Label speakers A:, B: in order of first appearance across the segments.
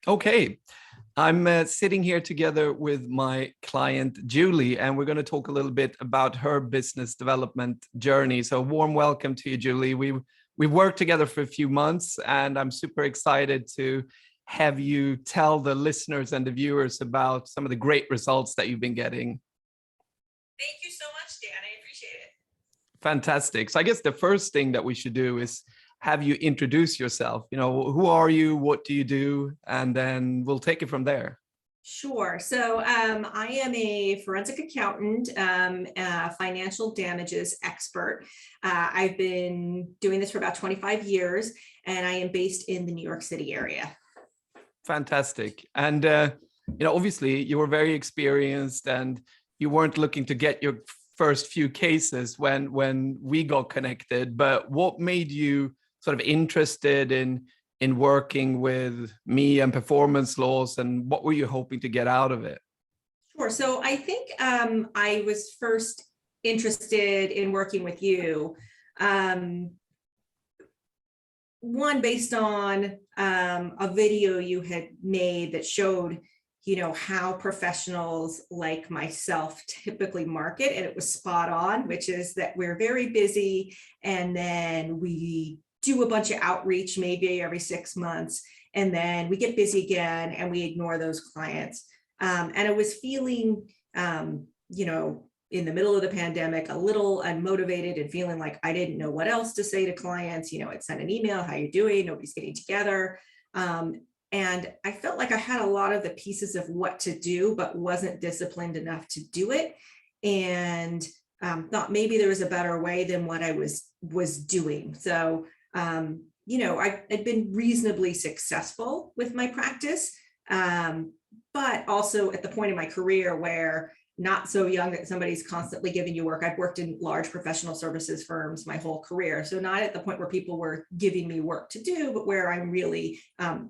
A: Okay, I'm sitting here together with my client, Julie, and we're going to talk a little bit about her business development journey. So, warm welcome to you, Julie. We've worked together for a few months, and I'm super excited to have you tell the listeners and the viewers about some of the great results that you've been getting.
B: Thank you so much, Dan. I appreciate it.
A: Fantastic. So I guess the first thing that we should do is have you introduce yourself. Who are you? What do you do? And then we'll take it from there.
B: Sure. So I am a forensic accountant, a financial damages expert. I've been doing this for about 25 years, and I am based in the New York City area.
A: Fantastic. And, obviously you were very experienced and you weren't looking to get your first few cases when we got connected, but what made you sort of interested in working with me and performance laws, and what were you hoping to get out of it?
B: Sure. So I think I was first interested in working with you. One, based on a video you had made that showed how professionals like myself typically market, and it was spot on, which is that we're very busy and then we do a bunch of outreach maybe every 6 months, and then we get busy again and we ignore those clients. And I was feeling, in the middle of the pandemic, a little unmotivated and feeling like I didn't know what else to say to clients. I'd send an email, how you doing? Nobody's getting together. And I felt like I had a lot of the pieces of what to do, but wasn't disciplined enough to do it. And thought maybe there was a better way than what I was doing. So, I'd been reasonably successful with my practice, but also at the point in my career where not so young that somebody's constantly giving you work. I've worked in large professional services firms my whole career. So not at the point where people were giving me work to do, but where I'm really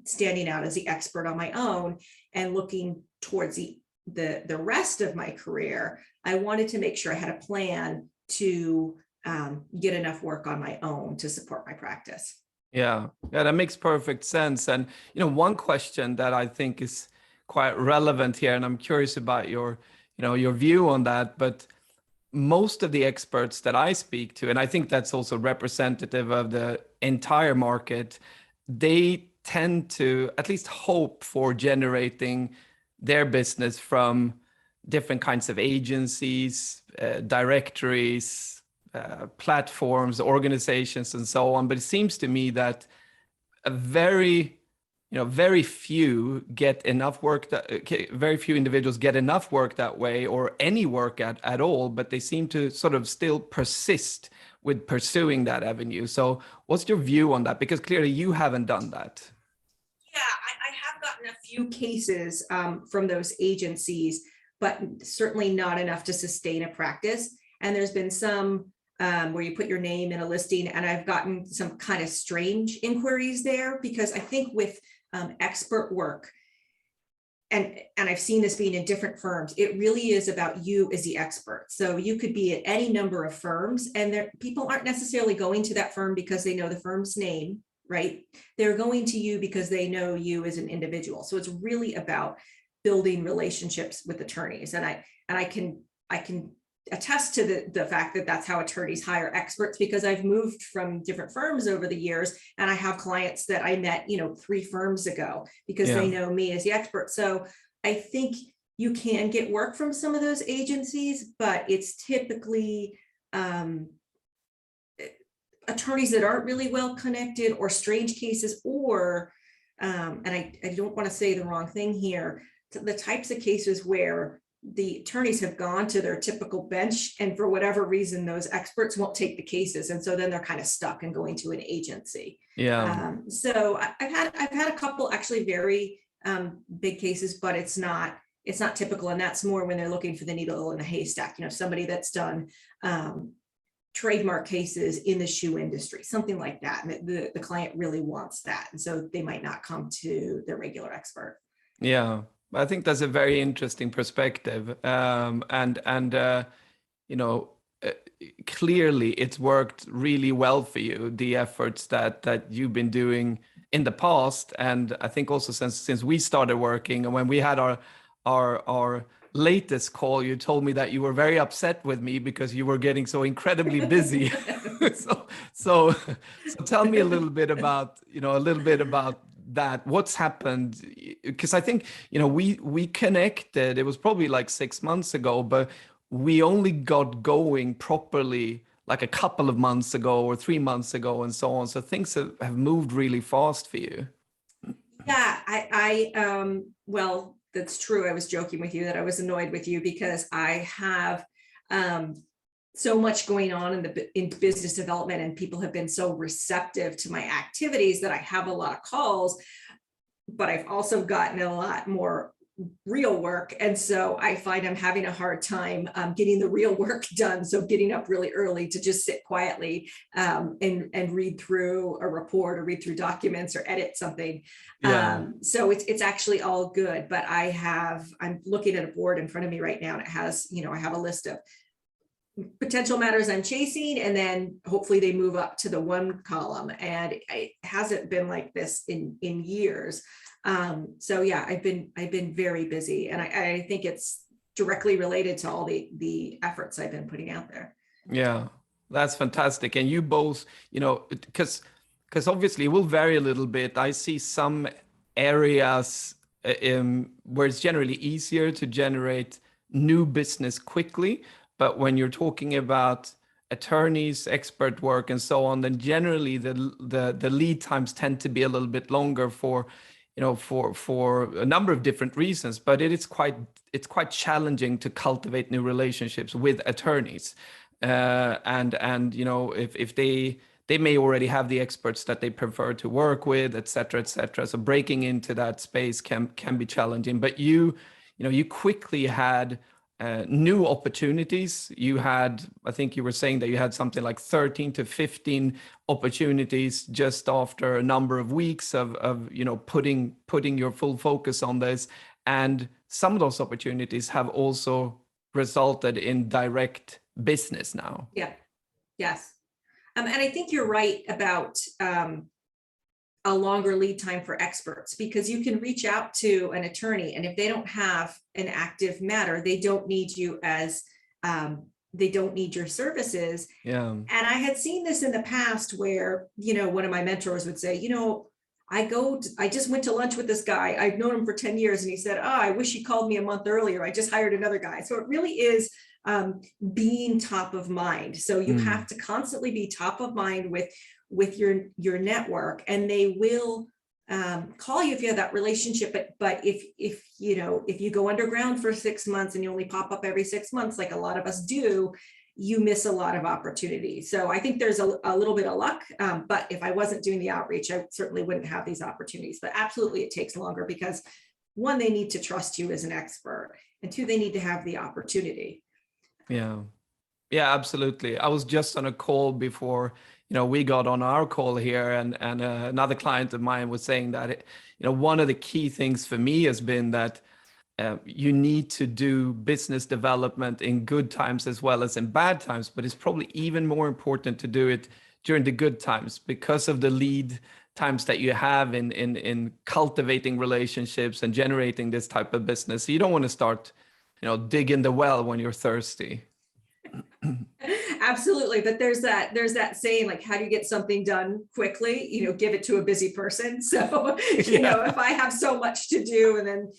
B: standing out as the expert on my own and looking towards the rest of my career. I wanted to make sure I had a plan to get enough work on my own to support my practice.
A: Yeah, that makes perfect sense. And, one question that I think is quite relevant here, and I'm curious about your view on that, but most of the experts that I speak to, and I think that's also representative of the entire market, they tend to at least hope for generating their business from different kinds of agencies, directories, platforms, organizations, and so on. But it seems to me that very few get enough work very few individuals get enough work that way, or any work at all, but they seem to sort of still persist with pursuing that avenue. So what's your view on that? Because clearly you haven't done that.
B: Yeah, I have gotten a few cases from those agencies, but certainly not enough to sustain a practice. And there's been some where you put your name in a listing, and I've gotten some kind of strange inquiries there, because I think with expert work, and I've seen this being in different firms, it really is about you as the expert. So you could be at any number of firms, and people aren't necessarily going to that firm because they know the firm's name, right? They're going to you because they know you as an individual. So it's really about building relationships with attorneys. And I can attest to the fact that that's how attorneys hire experts, because I've moved from different firms over the years, and I have clients that I met 3 firms ago because they know me as the expert. So I think you can get work from some of those agencies, but it's typically attorneys that aren't really well connected, or strange cases, or and I don't want to say the wrong thing here, the types of cases where the attorneys have gone to their typical bench, and for whatever reason, those experts won't take the cases. And so then they're kind of stuck and going to an agency.
A: Yeah.
B: So I've had a couple actually very big cases, but it's not typical. And that's more when they're looking for the needle in a haystack, somebody that's done trademark cases in the shoe industry, something like that. And the client really wants that. And so they might not come to their regular expert.
A: Yeah. I think that's a very interesting perspective. Clearly it's worked really well for you, the efforts that you've been doing in the past, and I think also since we started working, and when we had our latest call, you told me that you were very upset with me because you were getting so incredibly busy. so, so so tell me a little bit about, that. What's happened? Because I think, we connected, it was probably like 6 months ago, but we only got going properly like a couple of months ago or 3 months ago and so on. So things have moved really fast for you.
B: Yeah, well, that's true. I was joking with you that I was annoyed with you because I have so much going on in business development, and people have been so receptive to my activities that I have a lot of calls, but I've also gotten a lot more real work. And so I find I'm having a hard time getting the real work done. So getting up really early to just sit quietly and read through a report or read through documents or edit something.
A: Yeah.
B: So it's actually all good, but I'm looking at a board in front of me right now, and it has, I have a list of potential matters I'm chasing, and then hopefully they move up to the one column, and it hasn't been like this in years. So yeah, I've been very busy, and I think it's directly related to all the efforts I've been putting out there.
A: Yeah, that's fantastic. And you both, because obviously it will vary a little bit. I see some areas where it's generally easier to generate new business quickly. But when you're talking about attorneys, expert work, and so on, then generally the lead times tend to be a little bit longer for a number of different reasons. But it's quite challenging to cultivate new relationships with attorneys, and if they may already have the experts that they prefer to work with, et cetera, et cetera. So breaking into that space can be challenging. But you quickly had new opportunities. You had, I think you were saying that you had something like 13 to 15 opportunities just after a number of weeks of putting your full focus on this. And some of those opportunities have also resulted in direct business now.
B: Yeah. Yes. And I think you're right about a longer lead time for experts, because you can reach out to an attorney, and if they don't have an active matter, they don't need you as they don't need your services.
A: Yeah.
B: And I had seen this in the past where, one of my mentors would say, I just went to lunch with this guy. I've known him for 10 years. And he said, oh, I wish he called me a month earlier. I just hired another guy. So it really is being top of mind. So you have to constantly be top of mind with your network, and they will call you if you have that relationship. But if you go underground for 6 months and you only pop up every 6 months, like a lot of us do, you miss a lot of opportunities. So I think there's a little bit of luck. But if I wasn't doing the outreach, I certainly wouldn't have these opportunities. But absolutely, it takes longer because, one, they need to trust you as an expert, and two, they need to have the opportunity.
A: Yeah. Yeah, absolutely. I was just on a call before, we got on our call here, and another client of mine was saying that, one of the key things for me has been that you need to do business development in good times as well as in bad times, but it's probably even more important to do it during the good times because of the lead times that you have in cultivating relationships and generating this type of business. So you don't want to start, digging the well when you're thirsty.
B: Absolutely. But there's that saying, like, how do you get something done quickly? Give it to a busy person. So, if I have so much to do, and then,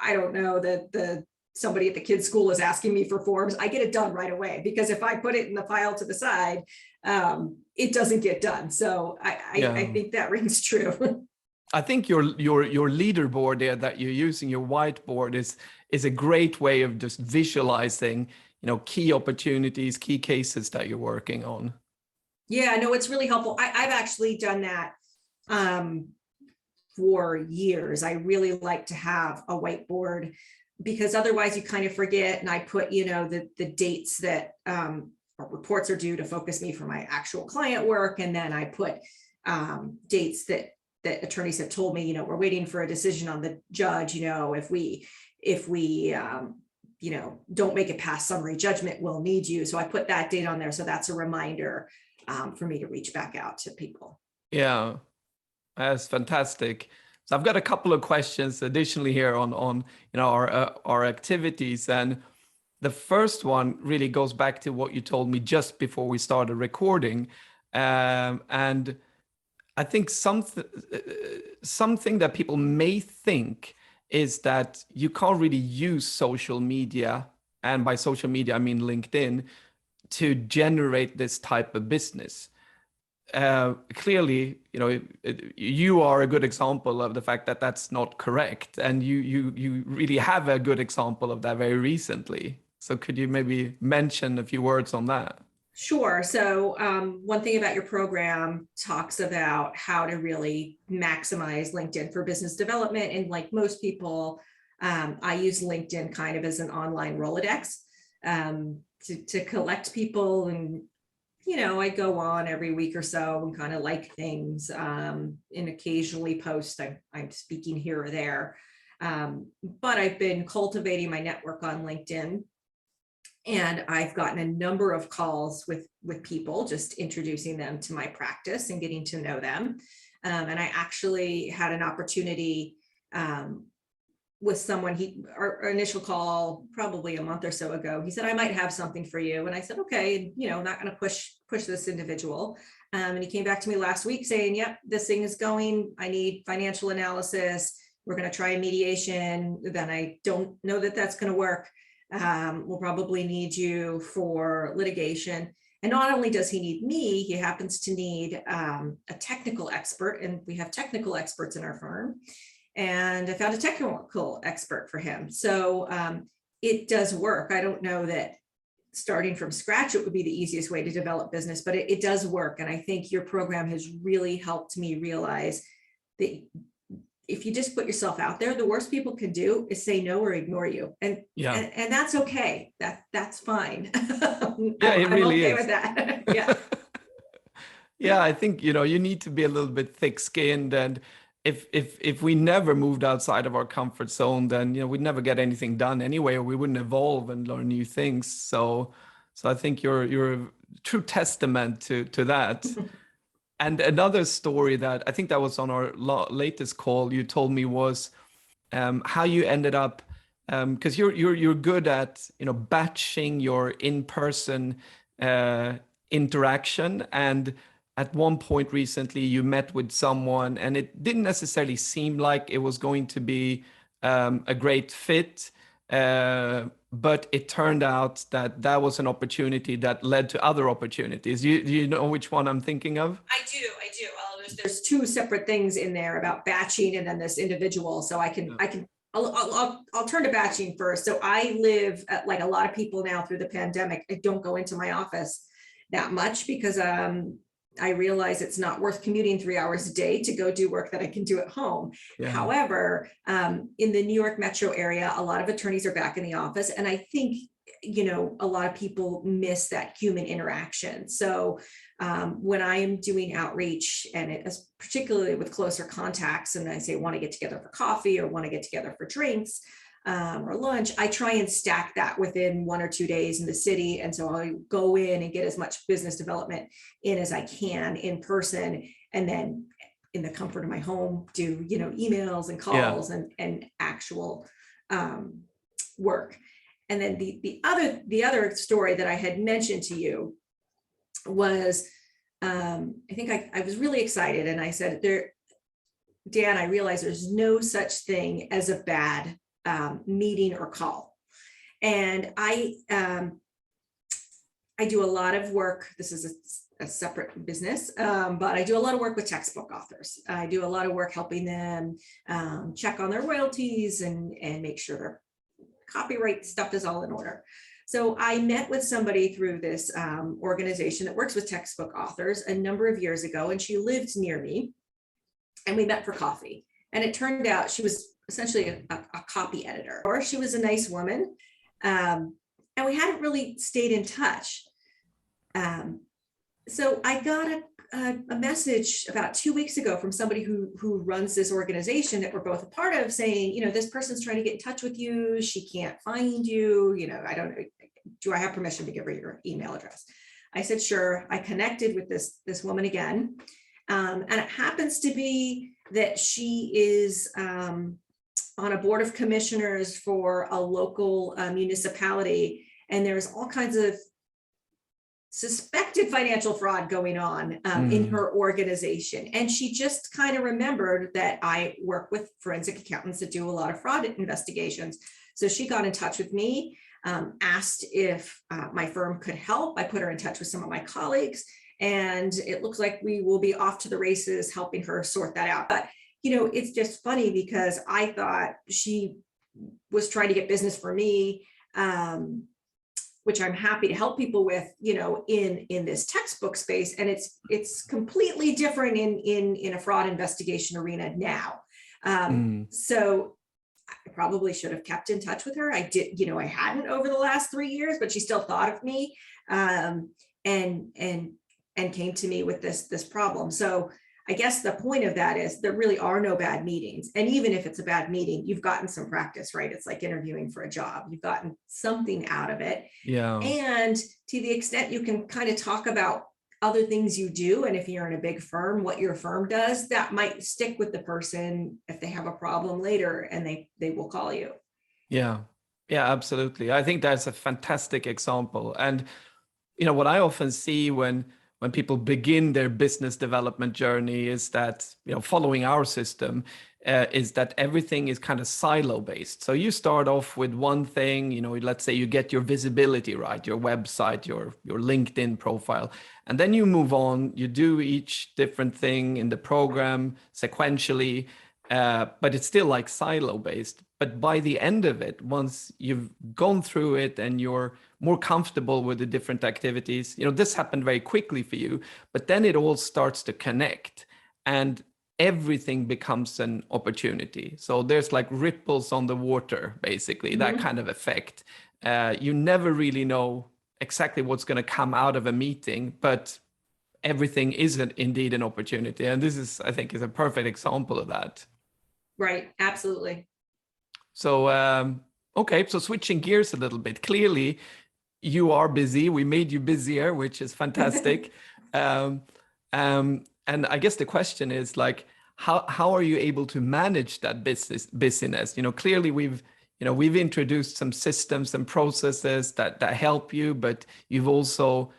B: I don't know, that somebody at the kids' school is asking me for forms, I get it done right away, because if I put it in the file to the side, it doesn't get done. So I think that rings true.
A: I think your leaderboard there that you're using, your whiteboard, is a great way of just visualizing, key opportunities, key cases that you're working on.
B: Yeah, no, it's really helpful. I've actually done that for years. I really like to have a whiteboard, because otherwise you kind of forget. And I put, the dates that reports are due to focus me for my actual client work. And then I put dates that attorneys have told me, we're waiting for a decision on the judge. If we don't make it past summary judgment, we'll need you. So I put that date on there. So that's a reminder for me to reach back out to people.
A: Yeah. That's fantastic. So I've got a couple of questions additionally here on our activities, and the first one really goes back to what you told me just before we started recording, and I think something that people may think is that you can't really use social media, and by social media I mean LinkedIn, to generate this type of business. Clearly, you are a good example of the fact that that's not correct, and you really have a good example of that very recently. So could you maybe mention a few words on that?
B: Sure. So one thing about your program talks about how to really maximize LinkedIn for business development. And like most people, I use LinkedIn kind of as an online Rolodex to collect people. And, I go on every week or so and kind of like things and occasionally post. I'm speaking here or there. But I've been cultivating my network on LinkedIn. And I've gotten a number of calls with people, just introducing them to my practice and getting to know them. And I actually had an opportunity with someone, our initial call probably a month or so ago, he said, I might have something for you. And I said, okay, not going to push this individual. And he came back to me last week saying, yep, this thing is going, I need financial analysis. We're going to try a mediation. Then I don't know that that's going to work. We'll probably need you for litigation. And not only does he need me, he happens to need a technical expert, and we have technical experts in our firm. And I found a technical expert for him. So it does work. I don't know that starting from scratch, it would be the easiest way to develop business, but it does work. And I think your program has really helped me realize that if you just put yourself out there, the worst people can do is say no or ignore you. And that's okay. That's fine.
A: Yeah, it really
B: I'm okay
A: is.
B: with that. Yeah.
A: Yeah, I think, you need to be a little bit thick-skinned, and if we never moved outside of our comfort zone, then, we'd never get anything done anyway, or we wouldn't evolve and learn new things. So I think you're a true testament to that. And another story that I think that was on our latest call, you told me was how you ended up, because you're good at batching your in-person interaction, and at one point recently you met with someone and it didn't necessarily seem like it was going to be a great fit. But it turned out that was an opportunity that led to other opportunities. Do you know which one I'm thinking of?
B: I do. There's two separate things in there about batching and then this individual. So I'll turn to batching first. So I live like a lot of people now through the pandemic. I don't go into my office that much because I realize it's not worth commuting 3 hours a day to go do work that I can do at home. Yeah. However, in the New York metro area, a lot of attorneys are back in the office. And I think, a lot of people miss that human interaction. So when I am doing outreach, and particularly with closer contacts, and I say want to get together for coffee or want to get together for drinks, or lunch, I try and stack that within 1 or 2 days in the city. And so I go in and get as much business development in as I can in person, and then in the comfort of my home, do, emails and calls and actual work. And then the other story that I had mentioned to you was, I think I was really excited, and I said, Dan, I realize there's no such thing as a bad meeting or call. And I do a lot of work. This is a separate business, but I do a lot of work with textbook authors. I do a lot of work helping them check on their royalties and make sure their copyright stuff is all in order. So I met with somebody through this organization that works with textbook authors a number of years ago, and she lived near me, and we met for coffee. And it turned out she was essentially a copy editor, or she was a nice woman. And we hadn't really stayed in touch. So I got a message about 2 weeks ago from somebody who runs this organization that we're both a part of, saying, this person's trying to get in touch with you. She can't find you. I don't know. Do I have permission to give her your email address? I said, sure. I connected with this woman again. And it happens to be that she is on a board of commissioners for a local municipality, and there's all kinds of suspected financial fraud going on in her organization. And she just kind of remembered that I work with forensic accountants that do a lot of fraud investigations. So she got in touch with me, asked if my firm could help. I put her in touch with some of my colleagues, and it looks like we will be off to the races helping her sort that out. But it's just funny because I thought she was trying to get business for me, which I'm happy to help people with, in this textbook space. And it's completely different in a fraud investigation arena now. So I probably should have kept in touch with her. I did, I hadn't over the last 3 years, but she still thought of me, and came to me with this problem. So I guess the point of that is there really are no bad meetings. And even if it's a bad meeting, you've gotten some practice, right? It's like interviewing for a job. You've gotten something out of it.
A: Yeah.
B: And to the extent you can kind of talk about other things you do, and if you're in a big firm, what your firm does, that might stick with the person if they have a problem later, and they will call you.
A: Yeah. Yeah, absolutely. I think that's a fantastic example. And, what I often see when people begin their business development journey is that, following our system, is that everything is kind of silo based. So you start off with one thing, let's say you get your visibility right, your website, your LinkedIn profile, and then you move on, you do each different thing in the program sequentially, but it's still like silo based. But by the end of it, once you've gone through it and you're more comfortable with the different activities, this happened very quickly for you, but then it all starts to connect and everything becomes an opportunity. So there's like ripples on the water, basically, that kind of effect. You never really know exactly what's going to come out of a meeting, but everything is indeed an opportunity. And this is, I think, is a perfect example of that.
B: Right. Absolutely.
A: So, okay, so switching gears a little bit, clearly you are busy. We made you busier, which is fantastic. And I guess the question is like, how are you able to manage that busyness? Clearly we've introduced some systems and processes that help you, but you've also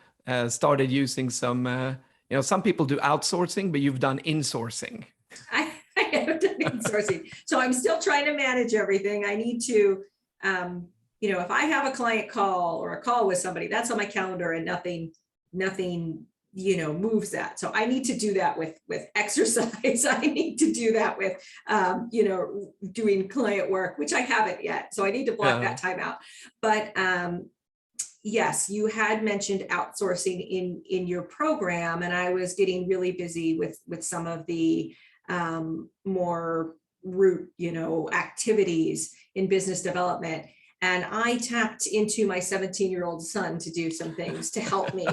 A: started using some, some people do outsourcing, but you've done insourcing.
B: I have done insourcing. So I'm still trying to manage everything. I need to, if I have a client call or a call with somebody, that's on my calendar, and nothing, moves that. So I need to do that with exercise. I need to do that with, doing client work, which I haven't yet. So I need to block that time out. But yes, you had mentioned outsourcing in your program, and I was getting really busy with some of the more root, activities in business development. And I tapped into my 17-year-old son to do some things to help me.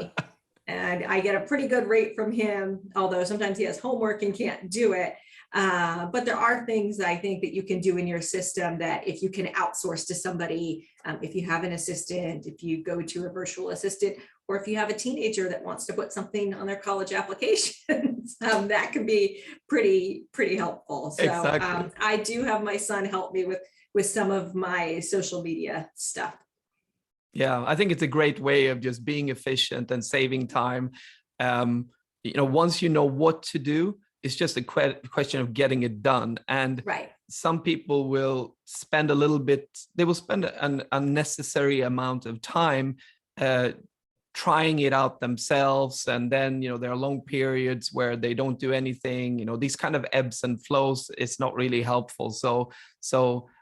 B: And I get a pretty good rate from him, although sometimes he has homework and can't do it. But there are things that I think that you can do in your system that if you can outsource to somebody, if you have an assistant, if you go to a virtual assistant, or if you have a teenager that wants to put something on their college applications, that can be pretty helpful. So exactly. I do have my son help me with some of my social media stuff.
A: Yeah, I think it's a great way of just being efficient and saving time. Once you know what to do, it's just a question of getting it done. And
B: right.
A: Some people will spend they will spend an unnecessary amount of time trying it out themselves. And then, there are long periods where they don't do anything, these kind of ebbs and flows is not really helpful. So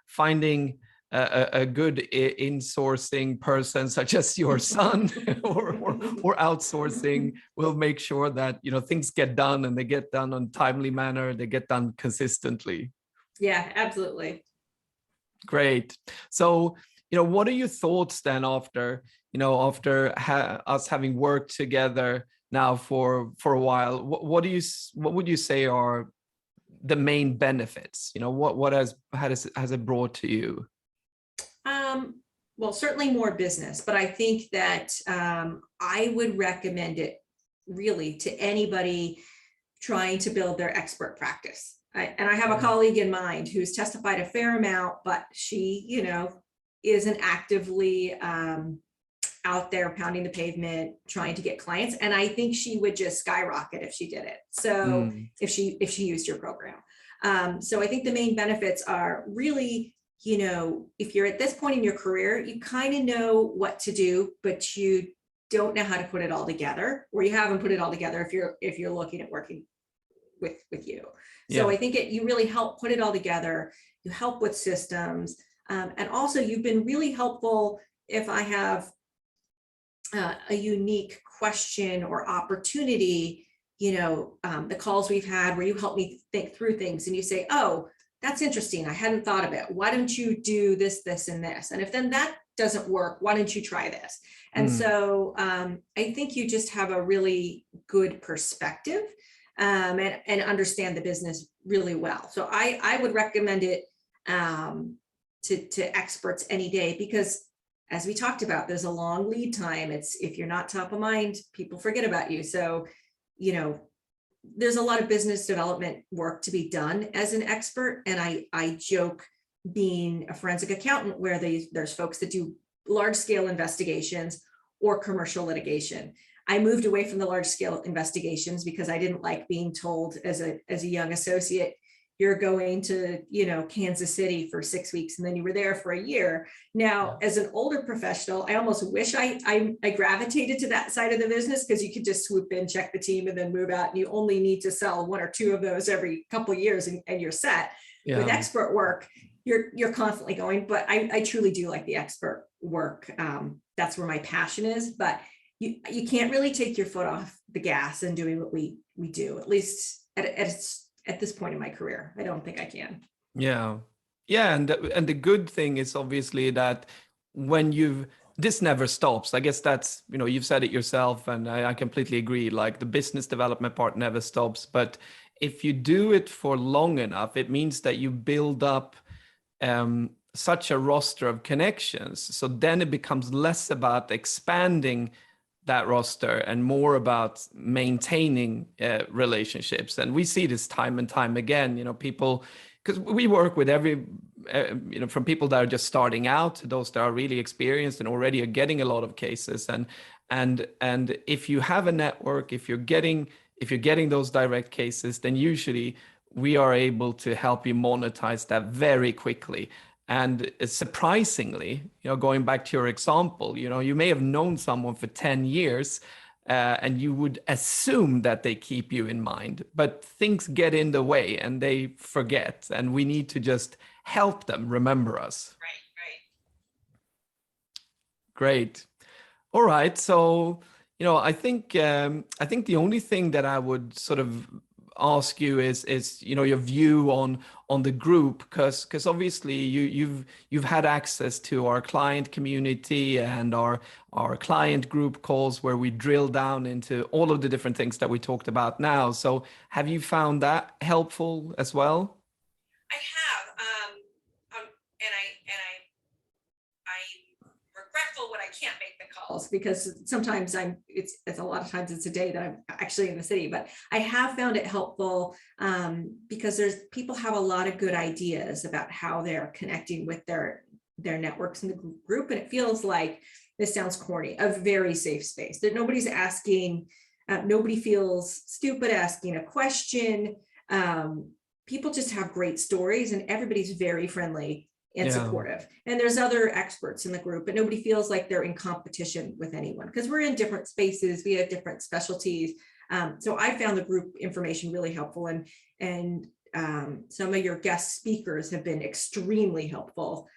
A: finding a good insourcing person such as your son or outsourcing will make sure that things get done, and they get done on timely manner, they get done consistently.
B: Yeah, absolutely.
A: Great. So what are your thoughts then after us having worked together now for a while? What would you say are the main benefits? What has it brought to you?
B: Well, certainly more business, but I think that I would recommend it really to anybody trying to build their expert practice. And I have a colleague in mind who's testified a fair amount, but she, isn't actively out there pounding the pavement, trying to get clients. And I think she would just skyrocket if she did it. So if she used your program. So I think the main benefits are really, if you're at this point in your career, you kind of know what to do, but you don't know how to put it all together, or you haven't put it all together if you're looking at working with you. So I think you really help put it all together. You help with systems. And also you've been really helpful if I have a unique question or opportunity, the calls we've had where you help me think through things and you say, oh, that's interesting. I hadn't thought of it. Why don't you do this, this, and this? And if then that doesn't work, why don't you try this? And so I think you just have a really good perspective and understand the business really well. So I would recommend it to experts any day, because as we talked about, there's a long lead time. If you're not top of mind, people forget about you. So, there's a lot of business development work to be done as an expert. And I joke, being a forensic accountant, where there's folks that do large scale investigations or commercial litigation. I moved away from the large scale investigations because I didn't like being told as a young associate, you're going to, Kansas City for 6 weeks, and then you were there for a year. Now, as an older professional, I almost wish I gravitated to that side of the business, because you could just swoop in, check the team, and then move out. And you only need to sell 1 or 2 of those every couple of years, and you're set. With expert work, you're constantly going. But I truly do like the expert work. That's where my passion is. But you can't really take your foot off the gas in doing what we do, at least at this point in my career. I don't think I can.
A: Yeah. And the good thing is obviously that when this never stops. I guess that's, you've said it yourself, and I completely agree. Like, the business development part never stops. But if you do it for long enough, it means that you build up such a roster of connections. So then it becomes less about expanding that roster and more about maintaining relationships. And we see this time and time again, people, because we work with from people that are just starting out to those that are really experienced and already are getting a lot of cases. And if you have a network, if you're getting those direct cases, then usually we are able to help you monetize that very quickly. And surprisingly, going back to your example, you may have known someone for 10 years and you would assume that they keep you in mind, but things get in the way and they forget, and we need to just help them remember us.
B: Right.
A: Great. All right. So, I think the only thing that I would sort of ask you is your view on the group, because obviously you've had access to our client community and our client group calls, where we drill down into all of the different things that we talked about now. So have you found that helpful as well?
B: I have, and I'm regretful when I can't make the calls, because sometimes it's a lot of times it's a day that I'm actually in the city. But I have found it helpful because people have a lot of good ideas about how they're connecting with their networks in the group, and it feels like, this sounds corny, a very safe space that nobody's asking. Nobody feels stupid asking a question. People just have great stories, and everybody's very friendly and supportive. And there's other experts in the group, but nobody feels like they're in competition with anyone, because we're in different spaces. We have different specialties. So I found the group information really helpful, and some of your guest speakers have been extremely helpful.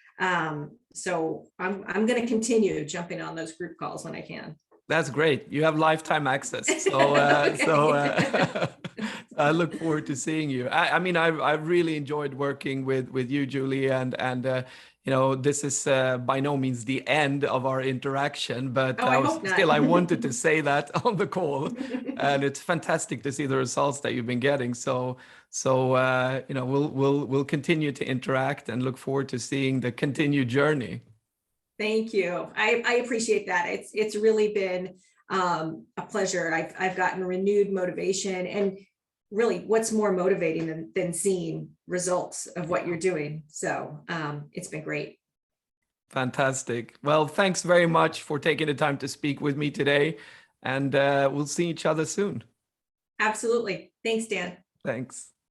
B: So I'm going to continue jumping on those group calls when I can.
A: That's great. You have lifetime access. So, I look forward to seeing you. I mean, I've really enjoyed working with you, Julie, and this is by no means the end of our interaction, but I wanted to say that on the call, and it's fantastic to see the results that you've been getting. So we'll continue to interact and look forward to seeing the continued journey.
B: Thank you. I appreciate that. It's really been a pleasure. I've gotten renewed motivation, and really, what's more motivating than seeing results of what you're doing? So it's been great.
A: Fantastic. Well, thanks very much for taking the time to speak with me today, and we'll see each other soon.
B: Absolutely. Thanks, Dan.
A: Thanks.